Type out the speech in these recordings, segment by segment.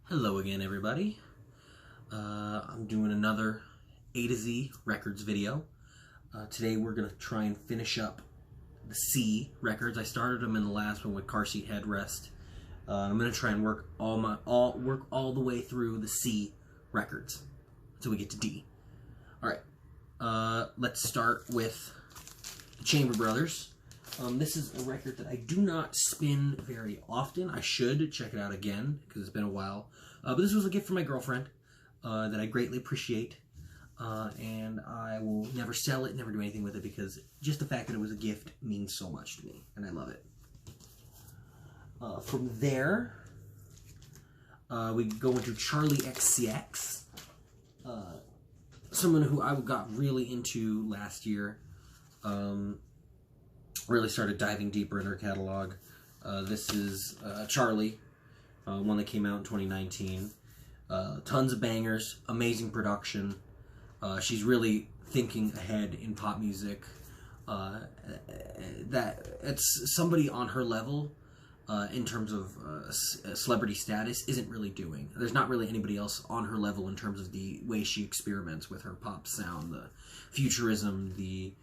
Hello again, everybody. I'm doing another A to Z records video. Today we're going to try and finish up the C records. I started them in the last one with Car Seat Headrest. I'm going to try and work all the way through the C records until we get to D. Alright, let's start with the Chamber Brothers. This is a record that I do not spin very often. I should check it out again because it's been a while. But this was a gift from my girlfriend that I greatly appreciate. And I will never sell it, never do anything with it because just the fact that it was a gift means so much to me. And I love it. From there, we go into CHARLI XCX. Someone who I got really into last year. Really started diving deeper in her catalog. This is CHARLI, one that came out in 2019. Tons of bangers, amazing production. She's really thinking ahead in pop music. That it's somebody on her level in terms of celebrity status isn't really doing. There's not really anybody else on her level in terms of the way she experiments with her pop sound, the futurism, the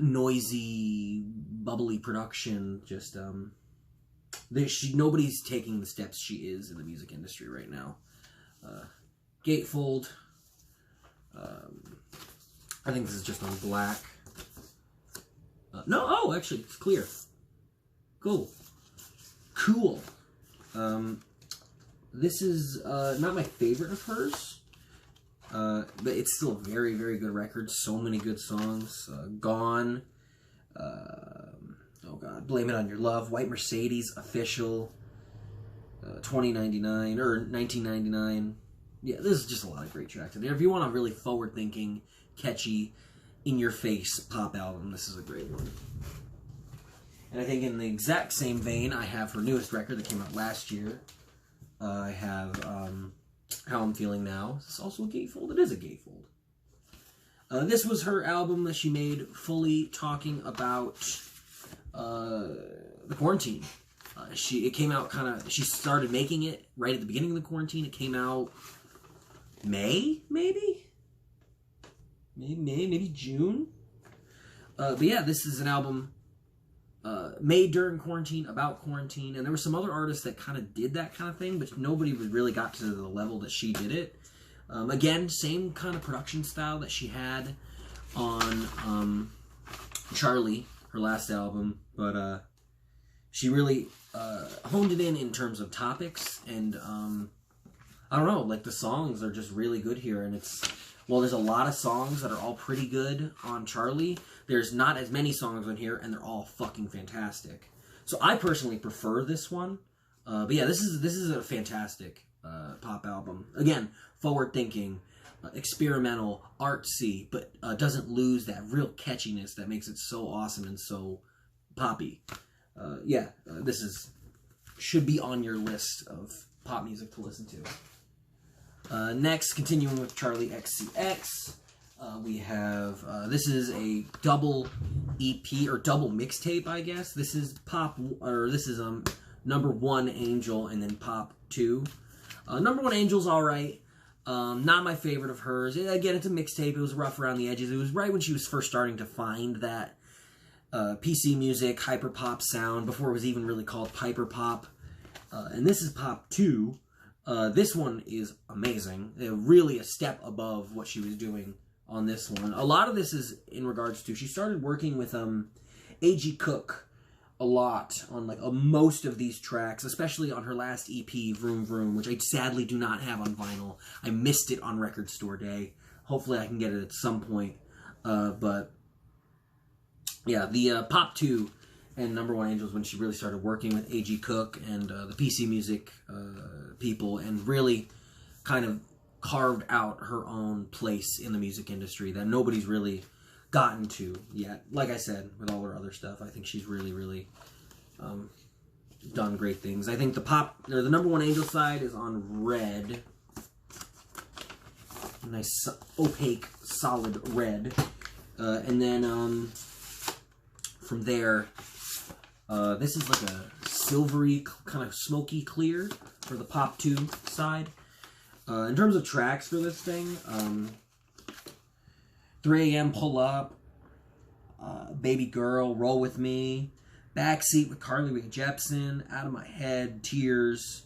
noisy, bubbly production. Just nobody's taking the steps she is in the music industry right now. Gatefold. I think this is just on black. Actually, it's clear. Cool. This is not my favorite of hers. But it's still a very, very good record. So many good songs. Gone. Oh God. Blame It On Your Love. White Mercedes. Official. 2099 or 1999. Yeah, this is just a lot of great tracks in there. If you want a really forward-thinking, catchy, in-your-face pop album, this is a great one. And I think in the exact same vein, I have her newest record that came out last year. I have How I'm Feeling Now. Is this also a gatefold? It is a gatefold. This was her album that she made fully talking about the quarantine. It came out she started making it right at the beginning of the quarantine. It came out May, maybe June. But yeah, this is an album made during quarantine, about quarantine, and there were some other artists that kind of did that kind of thing, but nobody really got to the level that she did it. Again, same kind of production style that she had on CHARLI, her last album, but she really honed it in terms of topics, and I don't know, like the songs are just really good here, and there's a lot of songs that are all pretty good on CHARLI. There's not as many songs on here, and they're all fucking fantastic. So I personally prefer this one. But yeah, this is a fantastic pop album. Again, forward-thinking, experimental, artsy, but doesn't lose that real catchiness that makes it so awesome and so poppy. This should be on your list of pop music to listen to. Next, continuing with CHARLI XCX, we have, this is a double EP, or double mixtape, I guess. This is Number One Angel, and then Pop 2. Number One Angel's alright. Not my favorite of hers. Again, it's a mixtape. It was rough around the edges. It was right when she was first starting to find that PC music, hyper pop sound, before it was even really called hyper pop. And this is Pop 2. This one is amazing. Really a step above what she was doing on this one. A lot of this is in regards to, she started working with A.G. Cook a lot on most of these tracks, especially on her last EP, Vroom Vroom, which I sadly do not have on vinyl. I missed it on Record Store Day. Hopefully I can get it at some point. But yeah, the Pop 2 and Number One Angels, when she really started working with A.G. Cook and the PC music people, and really kind of carved out her own place in the music industry that nobody's really gotten to yet. Like I said, with all her other stuff, I think she's really, really done great things. I think the Number One Angel side is on red. Nice, opaque, solid red. And then from there, this is like a silvery, kind of smoky clear. for the Pop 2 side. In terms of tracks for this thing, 3 a.m. Pull Up, Baby Girl, Roll With Me, Backseat with Carly Rae Jepsen, Out of My Head, Tears,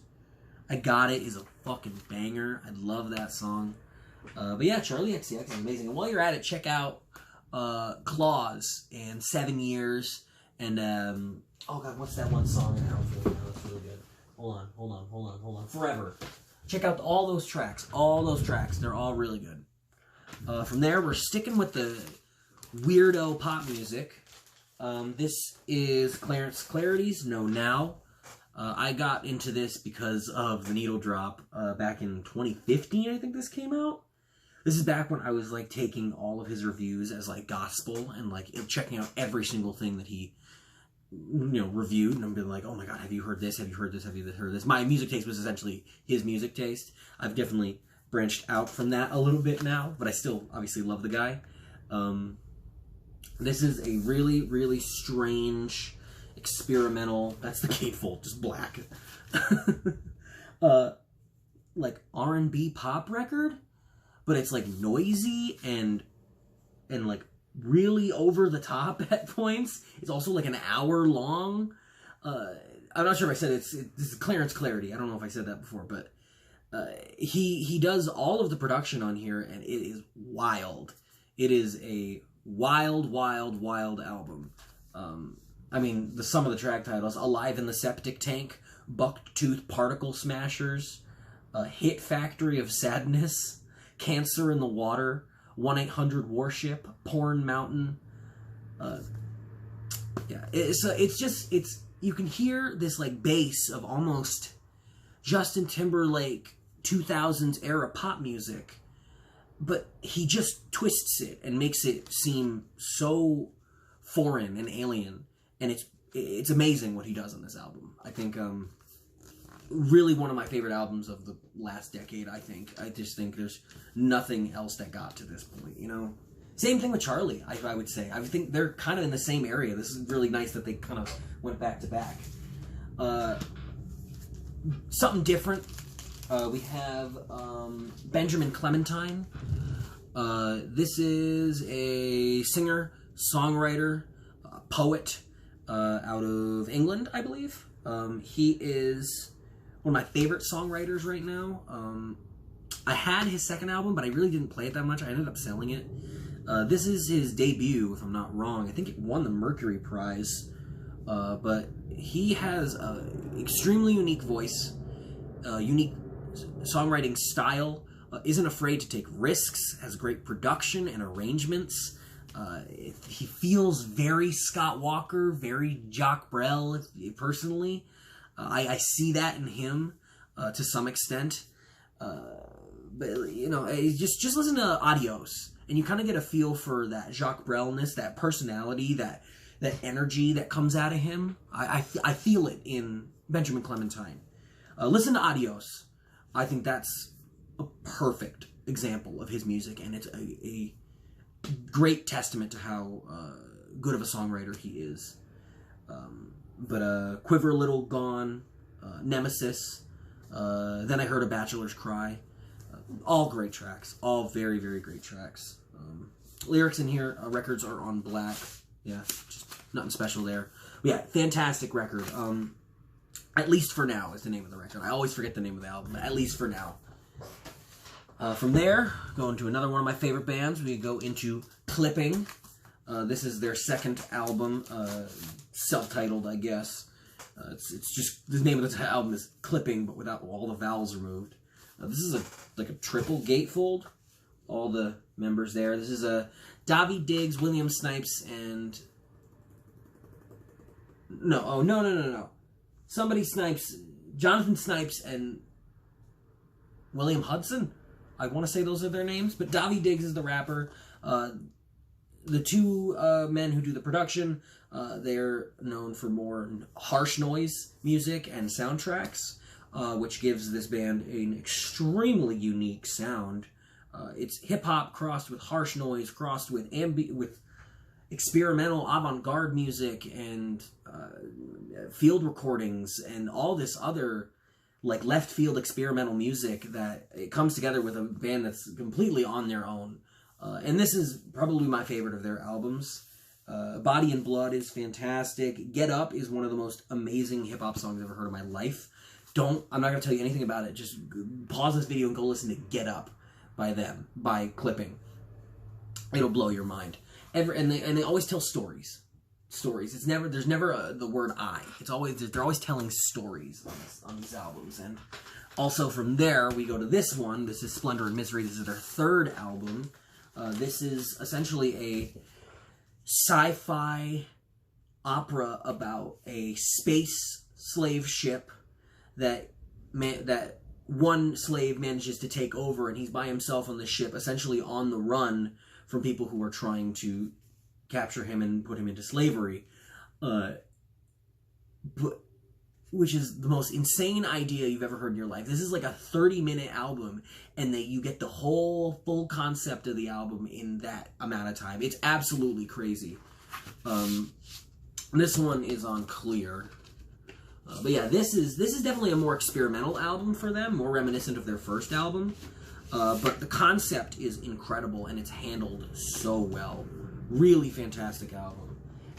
I Got It is a fucking banger. I love that song. But yeah, CHARLI XCX is amazing. And while you're at it, check out Claws and 7 Years and oh god, what's that one song? That's really good. Hold on. Forever. Check out all those tracks. They're all really good. From there, we're sticking with the weirdo pop music. This is Clarence Clarity's Know Now. I got into this because of the Needle Drop back in 2015, I think this came out. This is back when I was like taking all of his reviews as like gospel and like checking out every single thing that he, you know, reviewed, and I'm being like, oh my god, have you heard this? Have you heard this? Have you heard this? My music taste was essentially his music taste. I've definitely branched out from that a little bit now, but I still obviously love the guy. This is a really, really strange, experimental, that's the gatefold, just black, like R&B pop record, but it's like noisy and like really over the top at points. It's also like an hour long. I'm not sure if I said this is Clarence Clarity. I don't know if I said that before, but he does all of the production on here, and it is wild. It is a wild album. I mean, some of the track titles: Alive in the Septic Tank, Bucktooth Particle Smashers, Hit Factory of Sadness, Cancer in the Water, 1-800 Warship, Porn Mountain. Yeah, it's you can hear this like bass of almost Justin Timberlake 2000s era pop music, but he just twists it and makes it seem so foreign and alien, and it's amazing what he does on this album. I think really one of my favorite albums of the last decade. I just think there's nothing else that got to this point, you know. Same thing with CHARLI, I would say. I think they're kind of in the same area. This is really nice that they kind of went back to back. Something different. We have Benjamin Clementine. This is a singer, songwriter, poet out of England, I believe. He is one of my favorite songwriters right now. I had his second album, but I really didn't play it that much. I ended up selling it. This is his debut, if I'm not wrong. I think it won the Mercury Prize. But he has an extremely unique voice, unique songwriting style, isn't afraid to take risks, has great production and arrangements. He feels very Scott Walker, very Jacques Brel, personally. I see that in him to some extent. But, you know, just listen to Adios, and you kind of get a feel for that Jacques Brel-ness, that personality, that energy that comes out of him. I feel it in Benjamin Clementine. Listen to Adios. I think that's a perfect example of his music, and it's a great testament to how good of a songwriter he is. But Quiver a Little Gone, Nemesis, Then I Heard a Bachelor's Cry. All great tracks. All very, very great tracks. Lyrics in here, records are on black. Yeah, just nothing special there. But yeah, fantastic record. At Least for Now is the name of the record. I always forget the name of the album, but At Least for Now. From there, going to another one of my favorite bands, we go into Clipping. This is their second album, self-titled, I guess. It's just, the name of the album is Clipping, but without all the vowels removed. This is like a triple gatefold. All the members there. This is Davi Diggs, William Snipes, and... No. Somebody Snipes, Jonathan Snipes, and William Hudson. I want to say those are their names, but Davi Diggs is the rapper. The two men who do the production, they're known for more harsh noise music and soundtracks, which gives this band an extremely unique sound. It's hip-hop crossed with harsh noise, crossed with experimental avant-garde music and field recordings and all this other like left field experimental music that it comes together with a band that's completely on their own. And this is probably my favorite of their albums. Body and Blood is fantastic. Get Up is one of the most amazing hip-hop songs I've ever heard in my life. I'm not going to tell you anything about it. Just pause this video and go listen to Get Up by them, by Clipping. It'll blow your mind. And they always tell stories. There's never the word I. They're always telling stories on these albums. And also from there, we go to this one. This is Splendor and Misery. This is their third album. This is essentially a sci-fi opera about a space slave ship that one slave manages to take over, and he's by himself on the ship, essentially on the run from people who are trying to capture him and put him into slavery. Which is the most insane idea you've ever heard in your life. This is like a 30-minute album, and you get the whole full concept of the album in that amount of time. It's absolutely crazy. This one is on Clear. But yeah, this is definitely a more experimental album for them, more reminiscent of their first album. But the concept is incredible, and it's handled so well. Really fantastic album.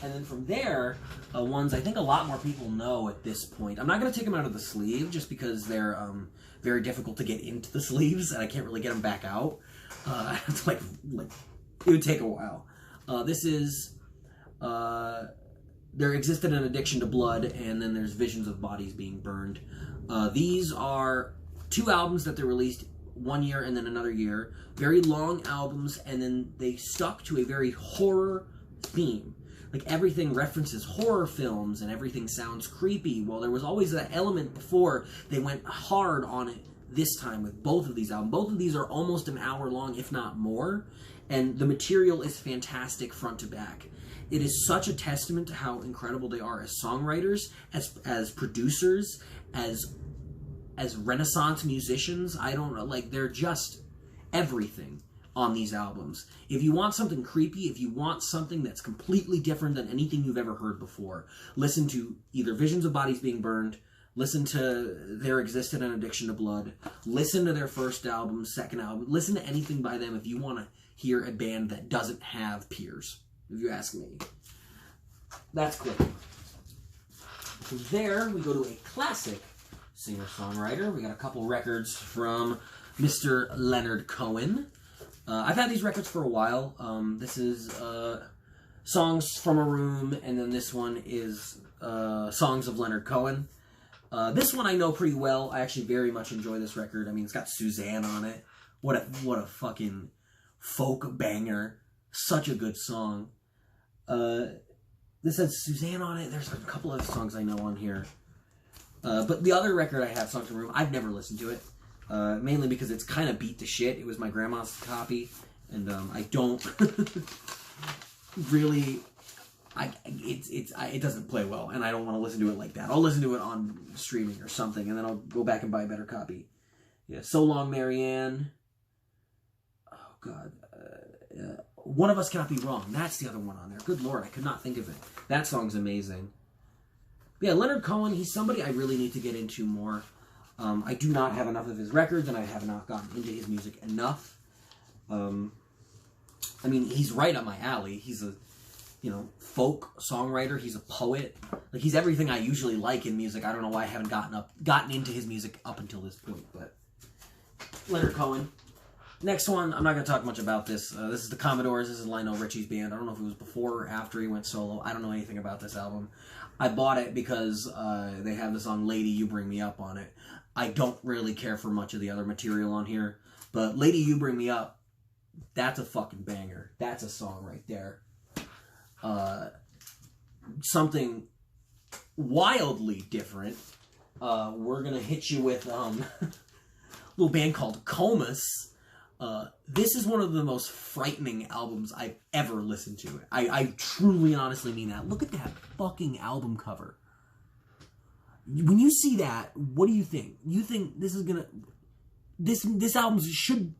And then from there, ones I think a lot more people know at this point. I'm not going to take them out of the sleeve just because they're very difficult to get into the sleeves, and I can't really get them back out. It's like it would take a while. This is There Existed an Addiction to Blood, and then there's Visions of Bodies Being Burned. These are two albums that they released 1 year and then another year. Very long albums, and then they stuck to a very horror theme. Like, everything references horror films, and everything sounds creepy. Well, there was always that element before. They went hard on it this time with both of these albums. Both of these are almost an hour long, if not more, and the material is fantastic front to back. It is such a testament to how incredible they are as songwriters, as producers, as Renaissance musicians. I don't know, like, they're just everything on these albums. If you want something creepy, if you want something that's completely different than anything you've ever heard before, listen to either Visions of Bodies Being Burned, listen to There Existed an Addiction to Blood, listen to their first album, second album, listen to anything by them if you want to hear a band that doesn't have peers, if you ask me. That's cool. From there, we go to a classic singer-songwriter. We got a couple records from Mr. Leonard Cohen. I've had these records for a while. This is Songs from a Room, and then this one is Songs of Leonard Cohen. This one I know pretty well. I actually very much enjoy this record. I mean, it's got Suzanne on it. What a fucking folk banger. Such a good song. This has Suzanne on it. There's a couple of songs I know on here. But the other record I have, Songs from a Room, I've never listened to it. Mainly because it's kind of beat to shit. It was my grandma's copy, and I don't really. It doesn't play well, and I don't want to listen to it like that. I'll listen to it on streaming or something, and then I'll go back and buy a better copy. Yeah, So Long, Marianne. Oh God, One of Us Cannot Be Wrong. That's the other one on there. Good Lord, I could not think of it. That song's amazing. Yeah, Leonard Cohen. He's somebody I really need to get into more. I do not have enough of his records, and I have not gotten into his music enough. I mean, he's right up my alley. He's a, folk songwriter. He's a poet. Like, he's everything I usually like in music. I don't know why I haven't gotten into his music up until this point, but Leonard Cohen. Next one, I'm not going to talk much about this. This is the Commodores. This is Lionel Richie's band. I don't know if it was before or after he went solo. I don't know anything about this album. I bought it because they have the song Lady You Bring Me Up on it. I don't really care for much of the other material on here, but Lady You Bring Me Up, that's a fucking banger. That's a song right there. Something wildly different. We're going to hit you with a little band called COMUS. This is one of the most frightening albums I've ever listened to. I truly and honestly mean that. Look at that fucking album cover. When you see that, what do you think? You think this is gonna... This album should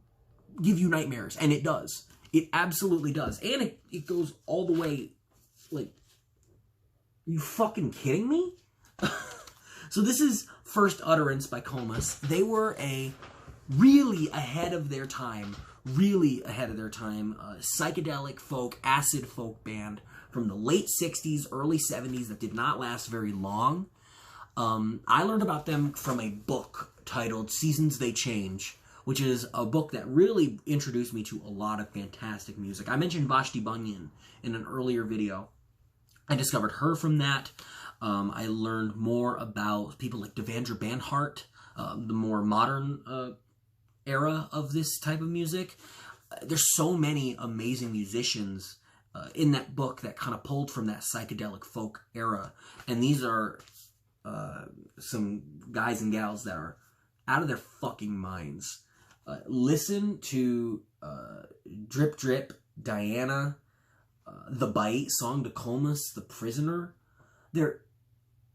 give you nightmares, and it does. It absolutely does. And it goes all the way, like... Are you fucking kidding me? So this is First Utterance by COMUS. They were really ahead of their time, psychedelic folk, acid folk band from the late 60s, early 70s that did not last very long. I learned about them from a book titled Seasons They Change, which is a book that really introduced me to a lot of fantastic music. I mentioned Vashti Bunyan in an earlier video. I discovered her from that. I learned more about people like Devendra Banhart, the more modern era of this type of music. There's so many amazing musicians in that book that kind of pulled from that psychedelic folk era. And these are some guys and gals that are out of their fucking minds. Listen to Drip Drip, Diana, The Bite, Song to Comus, The Prisoner. They're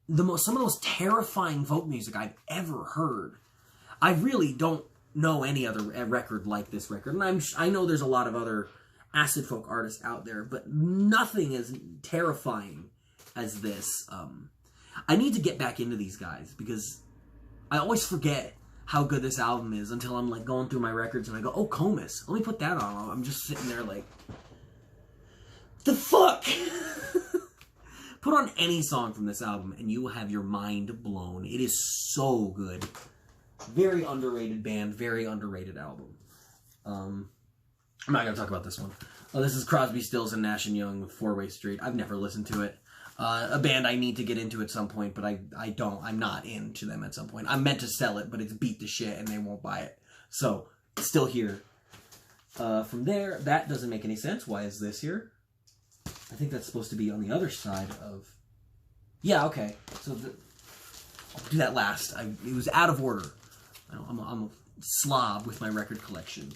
some of the most terrifying folk music I've ever heard. I really don't know any other record like this record, and I know there's a lot of other acid folk artists out there, but nothing as terrifying as this. I need to get back into these guys because I always forget how good this album is until I'm like going through my records and I go, oh, Comus, let me put that on. I'm just sitting there like, the fuck? Put on any song from this album and you will have your mind blown. It is so good. Very underrated band, very underrated album. I'm not going to talk about this one. This is Crosby, Stills, and Nash & Young with Four-Way Street. I've never listened to it. A band I need to get into at some point, but I don't. I'm not into them at some point. I'm meant to sell it, but it's beat to shit and they won't buy it. So, it's still here. From there, that doesn't make any sense. Why is this here? I think that's supposed to be on the other side of... Yeah, okay. So, I'll do that last. It was out of order. I'm a slob with my record collection.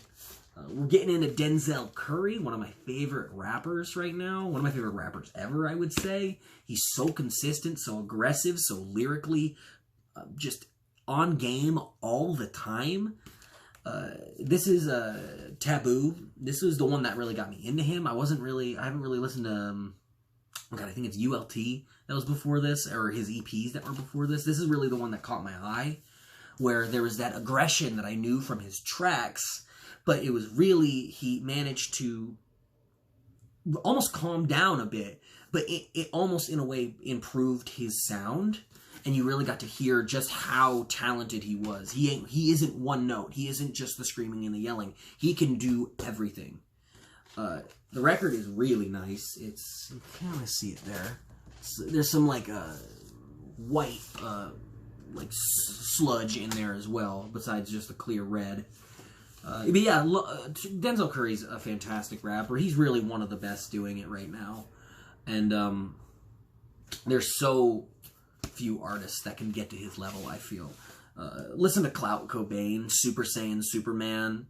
We're getting into Denzel Curry, one of my favorite rappers right now. One of my favorite rappers ever, I would say. He's so consistent, so aggressive, so lyrically just on game all the time. This is Taboo. This was the one that really got me into him. I haven't really listened to, I think it's ULT that was before this, or his EPs that were before this. This is really the one that caught my eye, where there was that aggression that I knew from his tracks, but it was really, he managed to almost calm down a bit, but it almost in a way improved his sound, and you really got to hear just how talented he was. He isn't one note. He isn't just the screaming and the yelling. He can do everything. The record is really nice. It's, you can kind of see it there. There's some like white like sludge in there as well, besides just the clear red. But yeah, Denzel Curry's a fantastic rapper. He's really one of the best doing it right now. And there's so few artists that can get to his level, I feel. Listen to Clout Cobain, Super Saiyan Superman.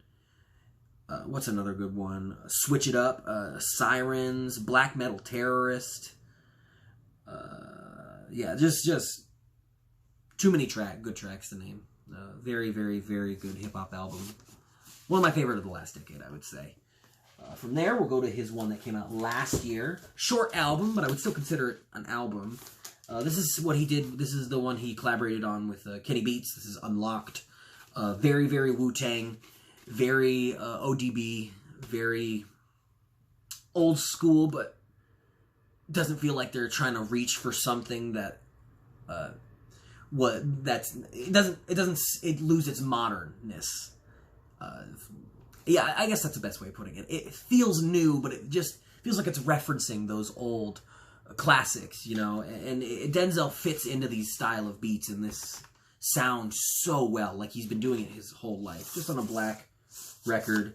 What's another good one? Switch It Up, Sirens, Black Metal Terrorist. Yeah, just too many good tracks to name. Very, very, very good hip-hop album. One of my favorite of the last decade, I would say. From there, we'll go to his one that came out last year. Short album, but I would still consider it an album. This is what he did. This is the one he collaborated on with Kenny Beats. This is Unlocked. Very, very Wu-Tang. Very ODB. Very old school, but doesn't feel like they're trying to reach for something that it lose its modernness. Yeah, I guess that's the best way of putting it. It feels new, but it just feels like it's referencing those old classics, you know. And Denzel fits into these style of beats and this sound so well, like he's been doing it his whole life, just on a black record.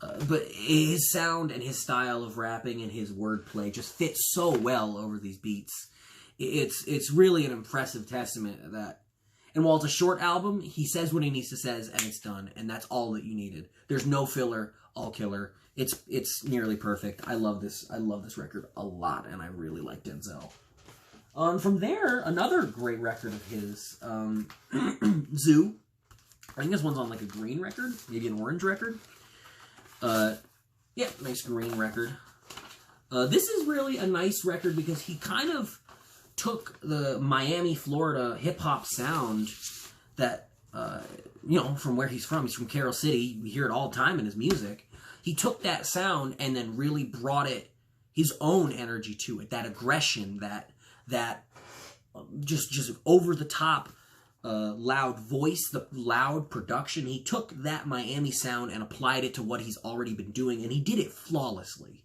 But his sound and his style of rapping and his wordplay just fit so well over these beats. It's really an impressive testament of that. And while it's a short album, he says what he needs to say, and it's done. And that's all that you needed. There's no filler, all killer. It's nearly perfect. I love this record a lot, and I really like Denzel. From there, another great record of his, Zoo. I think this one's on like a green record, maybe an orange record. Yeah, nice green record. This is really a nice record because he kind of took the Miami, Florida hip-hop sound that, you know, from where he's from. He's from Carroll City. We hear it all the time in his music. He took that sound and then really brought it, his own energy to it, that aggression, that just over-the-top loud voice, the loud production. He took that Miami sound and applied it to what he's already been doing, and he did it flawlessly.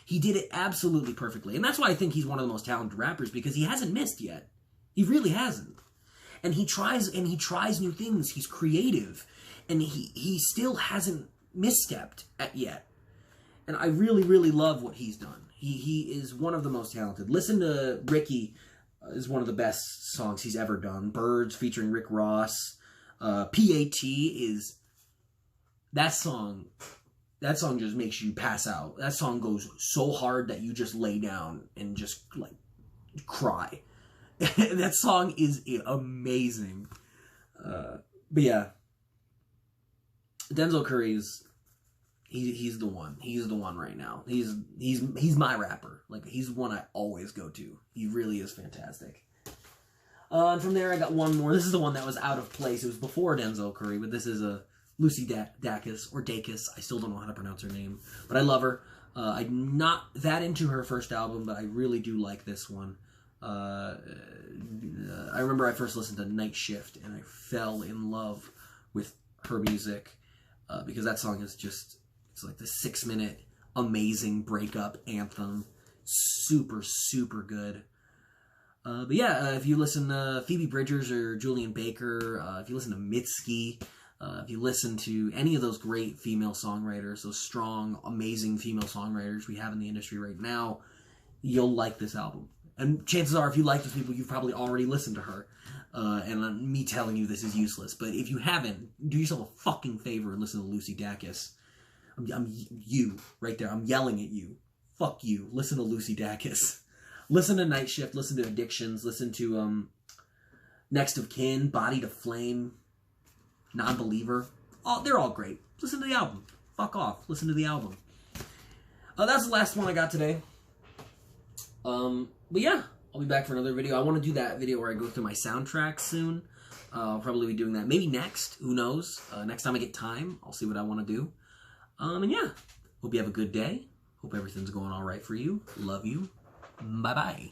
He did it absolutely perfectly. And that's why I think he's one of the most talented rappers, because he hasn't missed yet. He really hasn't. And he tries new things. He's creative. And he still hasn't misstepped yet. And I really, really love what he's done. He is one of the most talented. Listen to Ricky is one of the best songs he's ever done. Birds featuring Rick Ross. PAT is... That song just makes you pass out. That song goes so hard that you just lay down and just, like, cry. That song is amazing. But yeah. Denzel Curry is... He's the one. He's the one right now. He's my rapper. Like, he's the one I always go to. He really is fantastic. And from there, I got one more. This is the one that was out of place. It was before Denzel Curry, but this is a... Lucy Dacus, or Dacus. I still don't know how to pronounce her name, but I love her. I'm not that into her first album, but I really do like this one. I remember I first listened to Night Shift, and I fell in love with her music, because that song is just, it's like the 6-minute amazing breakup anthem. Super, super good. But yeah, if you listen to Phoebe Bridgers or Julian Baker, if you listen to Mitski, if you listen to any of those great female songwriters, those strong, amazing female songwriters we have in the industry right now, you'll like this album. And chances are, if you like those people, you've probably already listened to her. And me telling you this is useless. But if you haven't, do yourself a fucking favor and listen to Lucy Dacus. I'm you, right there. I'm yelling at you. Fuck you. Listen to Lucy Dacus. Listen to Night Shift. Listen to Addictions. Listen to Next of Kin, Body to Flame, Non-Believer. Oh, they're all great. Listen to the album. Fuck off. Listen to the album. That's the last one I got today. But yeah, I'll be back for another video. I want to do that video where I go through my soundtracks soon. I'll probably be doing that maybe next. Who knows? Next time I get time, I'll see what I want to do. And yeah, hope you have a good day. Hope everything's going all right for you. Love you. Bye-bye.